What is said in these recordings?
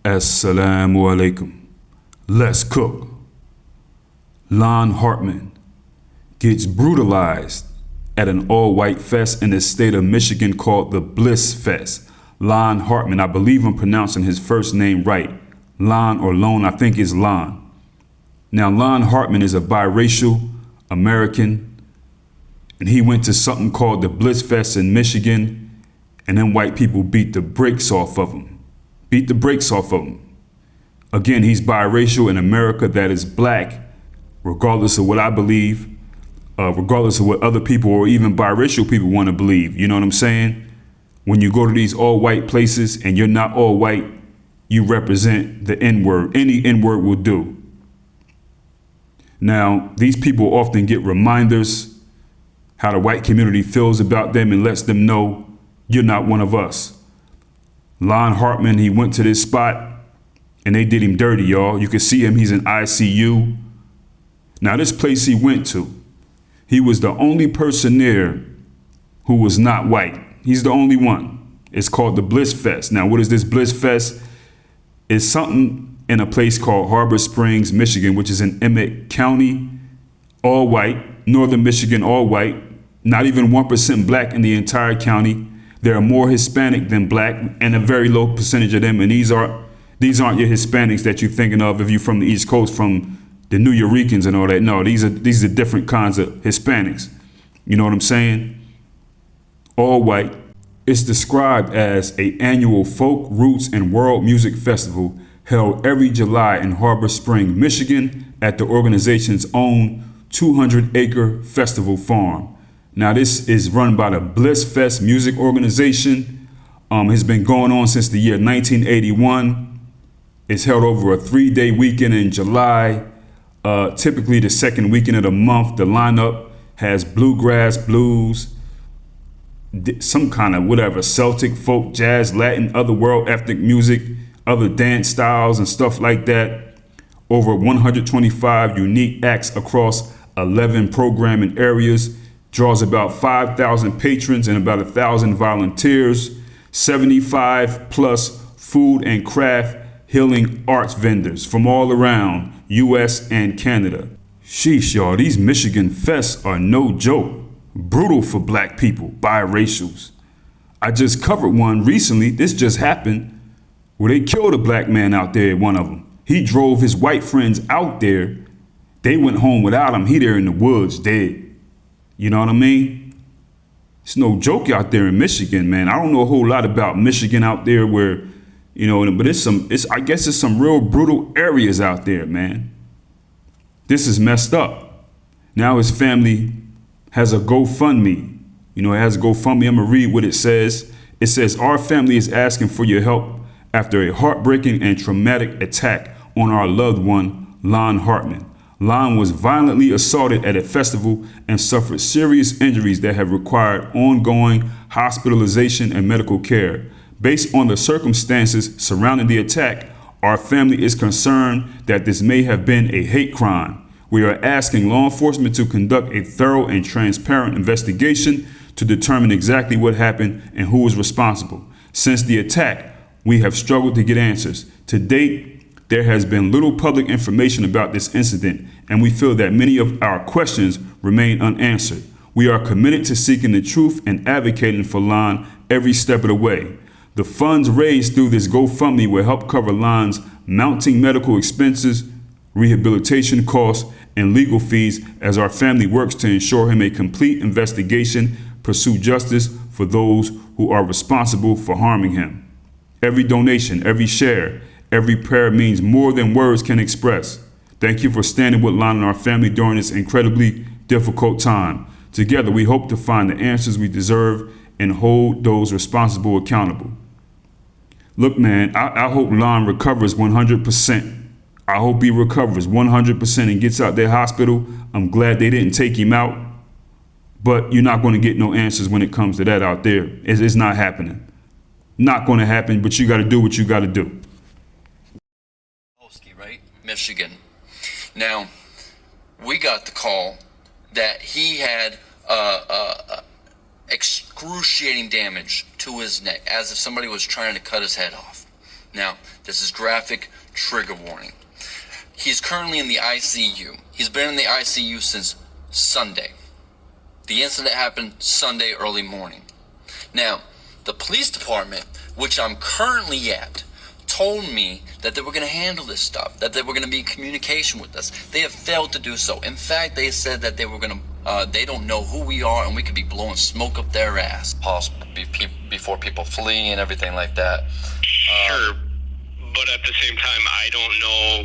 Assalamu alaikum. Let's cook. Lonn Hartman gets brutalized at an all-white fest in the state of Michigan called the Blissfest. Lonn Hartman, I believe I'm pronouncing his first name right. Lonn or Lone, I think it's Lonn. Now, Lonn Hartman is a biracial American, and he went to something called the Blissfest in Michigan, and then white people beat the brakes off of him. Beat the brakes off of him. Again, he's biracial in America that is black, regardless of what I believe, regardless of what other people or even biracial people want to believe. You know what I'm saying? When you go to these all white places and you're not all white, you represent the N-word. Any N-word will do. Now, these people often get reminders how the white community feels about them and lets them know you're not one of us. Lonn Hartman, he went to this spot and they did him dirty, y'all. You can see him, he's in ICU. Now, this place he went to, he was the only person there who was not white. He's the only one. It's called the Blissfest. Now, what is this Blissfest? It's something in a place called Harbor Springs, Michigan, which is in Emmett County, all white, northern Michigan, all white, not even 1% black in the entire county. There are more Hispanic than black and a very low percentage of them. And these aren't your Hispanics that you're thinking of if you're from the East Coast, from the New Yorkers and all that. No, these are different kinds of Hispanics. You know what I'm saying? All white. It's described as an annual folk, roots, and world music festival held every July in Harbor Spring, Michigan, at the organization's own 200-acre festival farm. Now, this is run by the Blissfest Music Organization. Has been going on since the year 1981. It's held over a 3-day weekend in July, typically the second weekend of the month. The lineup has bluegrass, blues, some kind of whatever, Celtic, folk, jazz, Latin, other world ethnic music, other dance styles and stuff like that. Over 125 unique acts across 11 programming areas. Draws about 5,000 patrons and about 1,000 volunteers, 75 plus food and craft healing arts vendors from all around US and Canada. Sheesh, y'all, these Michigan fests are no joke. Brutal for black people, biracials. I just covered one recently, this just happened, where they killed a black man out there at one of them. He drove his white friends out there. They went home without him. He there in the woods, dead. You know what I mean? It's no joke out there in Michigan, man. I don't know a whole lot about Michigan out there where, you know, but I guess it's some real brutal areas out there, man. This is messed up. Now his family has a GoFundMe. You know, it has a GoFundMe. I'm gonna read what it says. It says, our family is asking for your help after a heartbreaking and traumatic attack on our loved one, Lonn Hartman. Lonn was violently assaulted at a festival and suffered serious injuries that have required ongoing hospitalization and medical care. Based on the circumstances surrounding the attack, our family is concerned that this may have been a hate crime. We are asking law enforcement to conduct a thorough and transparent investigation to determine exactly what happened and who is responsible. Since the attack, we have struggled to get answers. To date, there has been little public information about this incident, and we feel that many of our questions remain unanswered. We are committed to seeking the truth and advocating for Lonn every step of the way. The funds raised through this GoFundMe will help cover Lonn's mounting medical expenses, rehabilitation costs, and legal fees as our family works to ensure him a complete investigation, pursue justice for those who are responsible for harming him. Every donation, every share, every prayer means more than words can express. Thank you for standing with Lonn and our family during this incredibly difficult time. Together, we hope to find the answers we deserve and hold those responsible accountable. Look, man, I hope Lonn recovers 100%. I hope he recovers 100% and gets out that hospital. I'm glad they didn't take him out, but you're not going to get no answers when it comes to that out there. It's not happening. Not going to happen, but you got to do what you got to do. Right? Michigan. Now, we got the call that he had excruciating damage to his neck, as if somebody was trying to cut his head off. Now, this is graphic, trigger warning. He's currently in the ICU. He's been in the ICU since Sunday. The incident happened Sunday early morning. Now, the police department, which I'm currently at, told me that they were going to handle this stuff, that they were going to be in communication with us. They have failed to do so. In fact, they said that they were going to, they don't know who we are and we could be blowing smoke up their ass. Possible before people flee and everything like that. Sure, but at the same time, I don't know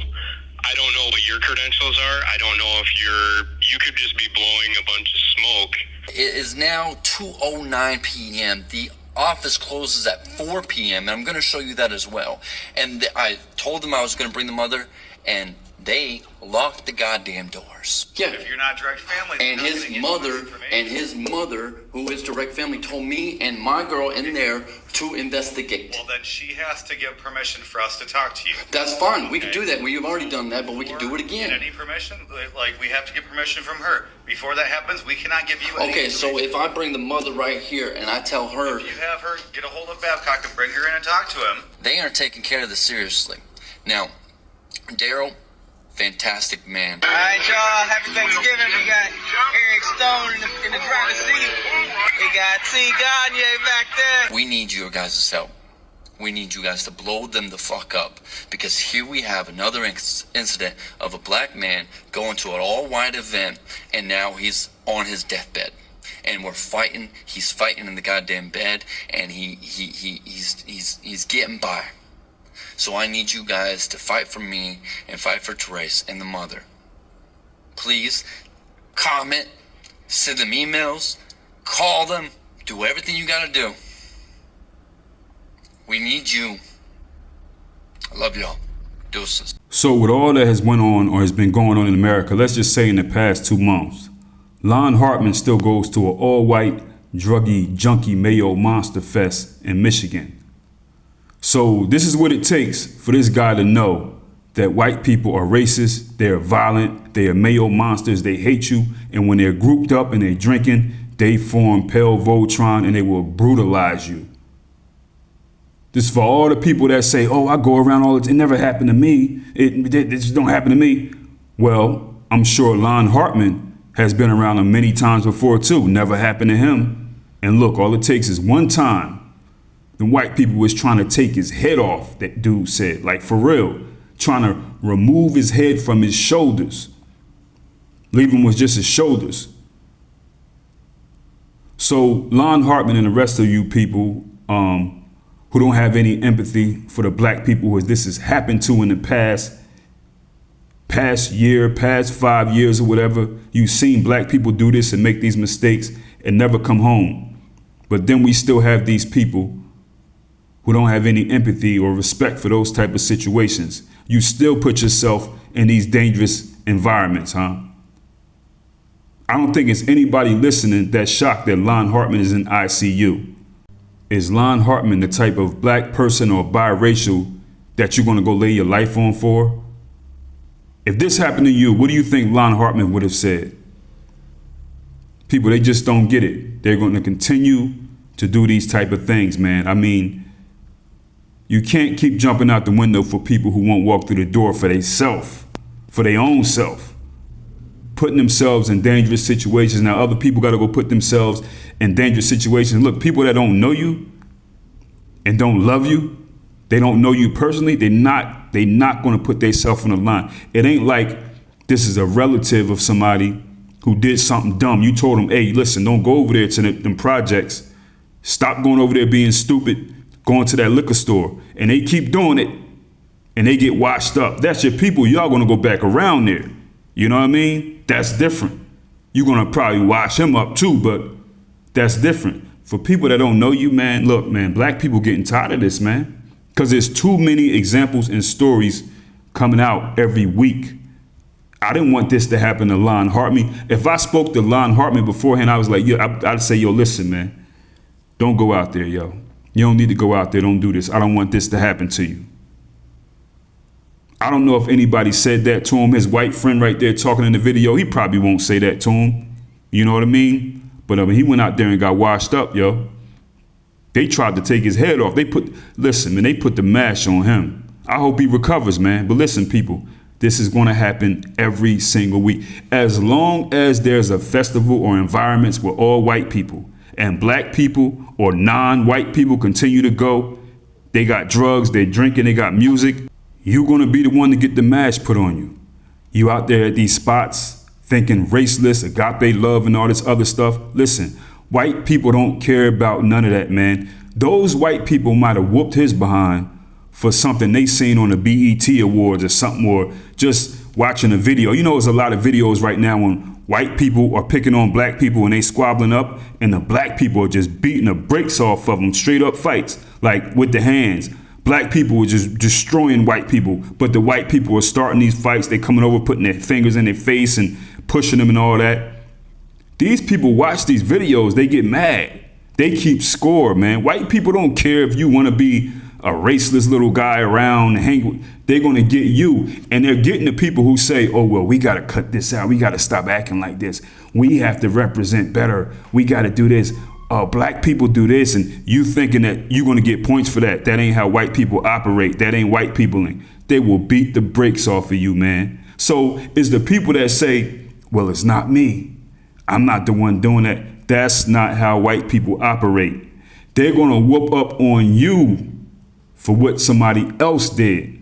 what your credentials are. I don't know if you could just be blowing a bunch of smoke. It is now 2:09 p.m. The office closes at 4 p.m. and I'm going to show you that as well. And I told them I was going to bring the mother, and they locked the goddamn doors. Yeah. If you're not direct family, And his mother, who is direct family, told me and my girl in there to investigate. Well, then she has to give permission for us to talk to you. That's fine. We can do that. We've already done that, but we can do it Need again. any permission? Like, we have to get permission from her. Before that happens, we cannot give you any Okay, so information. if I bring the mother right here and I tell her, If you have her get a hold of Babcock and bring her in and talk to him. they aren't taking care of this seriously. Now, Daryl, fantastic man. All right, y'all. Happy Thanksgiving. We got Eric Stone in the driver's seat. We got T. Gagne back there. We need your guys' help. We need you guys to blow them the fuck up, because here we have another incident of a black man going to an all-white event, and now he's on his deathbed, and we're fighting. He's fighting in the goddamn bed, and he's getting by. So I need you guys to fight for me and fight for Therese and the mother. Please comment, send them emails, call them, do everything you gotta do. We need you. I love y'all. Deuces. So with all that has went on or has been going on in America, let's just say in the past 2 months, Lonn Hartman still goes to an all-white, druggy, junkie Mayo Monster Fest in Michigan. So this is what it takes for this guy to know that white people are racist, they're violent, they are Mayo monsters, they hate you, and when they're grouped up and they're drinking, they form pale Voltron and they will brutalize you. This is for all the people that say, oh, I go around all the time, it never happened to me, it just don't happen to me. Well, I'm sure Lonn Hartman has been around them many times before too, never happened to him. And look, all it takes is one time. The white people was trying to take his head off, that dude said, like for real, trying to remove his head from his shoulders. Leave him with just his shoulders. So Lonn Hartman and the rest of you people who don't have any empathy for the black people who this has happened to in the past year, past 5 years or whatever, you've seen black people do this and make these mistakes and never come home. But then we still have these people who don't have any empathy or respect for those type of situations. You still put yourself in these dangerous environments, huh? I don't think it's anybody listening that's shocked that Lonn Hartman is in ICU. Is Lonn Hartman the type of black person or biracial that you're gonna go lay your life on for? If this happened to you, what do you think Lonn Hartman would have said? People, they just don't get it. They're gonna continue to do these type of things, man. I mean, you can't keep jumping out the window for people who won't walk through the door for themselves, for their own self, putting themselves in dangerous situations. Now other people got to go put themselves in dangerous situations. Look, people that don't know you and don't love you, they don't know you personally, they're not going to put themselves on the line. It ain't like this is a relative of somebody who did something dumb. You told them, hey, listen, don't go over there to them projects. Stop going over there being stupid, going to that liquor store, and they keep doing it and they get washed up. That's your people. Y'all gonna go back around there. You know what I mean? That's different. You're gonna probably wash him up too, but that's different. For people that don't know you, man, look, man, black people getting tired of this, man, because there's too many examples and stories coming out every week. I didn't want this to happen to Lonn Hartman. If I spoke to Lonn Hartman beforehand, I was like, I'd say, yo, listen, man, don't go out there, yo. You don't need to go out there. Don't do this. I don't want this to happen to you. I don't know if anybody said that to him. His white friend right there talking in the video, he probably won't say that to him. You know what I mean? But I mean, he went out there and got washed up, yo. They tried to take his head off. They put the mash on him. I hope he recovers, man. But listen, people, this is going to happen every single week. As long as there's a festival or environments where all white people and black people or non-white people continue to go, they got drugs, they're drinking, they got music, you're going to be the one to get the mash put on you. You out there at these spots thinking raceless, agape love and all this other stuff. Listen, white people don't care about none of that, man. Those white people might have whooped his behind for something they seen on the BET Awards or something, or just watching a video. You know, there's a lot of videos right now when white people are picking on black people and they squabbling up, and the black people are just beating the brakes off of them, straight up fights, like with the hands. Black people were just destroying white people, but the white people are starting these fights. They coming over, putting their fingers in their face and pushing them and all that. These people watch these videos, they get mad. They keep score, man. White people don't care if you want to be a raceless little guy around and hang with. They're going to get you. And they're getting the people who say, oh, well, we got to cut this out. We got to stop acting like this. We have to represent better. We got to do this. Black people do this. And you thinking that you're going to get points for that. That ain't how white people operate. That ain't white peopling. They will beat the brakes off of you, man. So it's the people that say, well, it's not me. I'm not the one doing that. That's not how white people operate. They're going to whoop up on you for what somebody else did.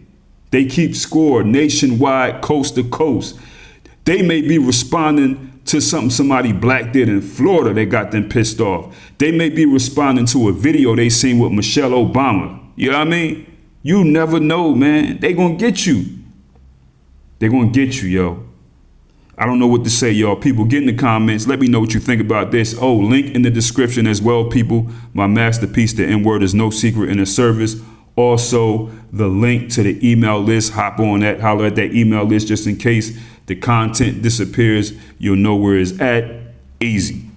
They keep score nationwide, coast to coast. They may be responding to something somebody black did in Florida that got them pissed off. They may be responding to a video they seen with Michelle Obama. You know what I mean? You never know, man. They gonna get you. They gonna get you, yo. I don't know what to say, y'all. People, get in the comments. Let me know what you think about this. Oh, link in the description as well, people. My masterpiece, The N-Word is No Secret in the Service. Also, the link to the email list. Hop on that, holler at that email list just in case the content disappears. You'll know where it's at. Easy.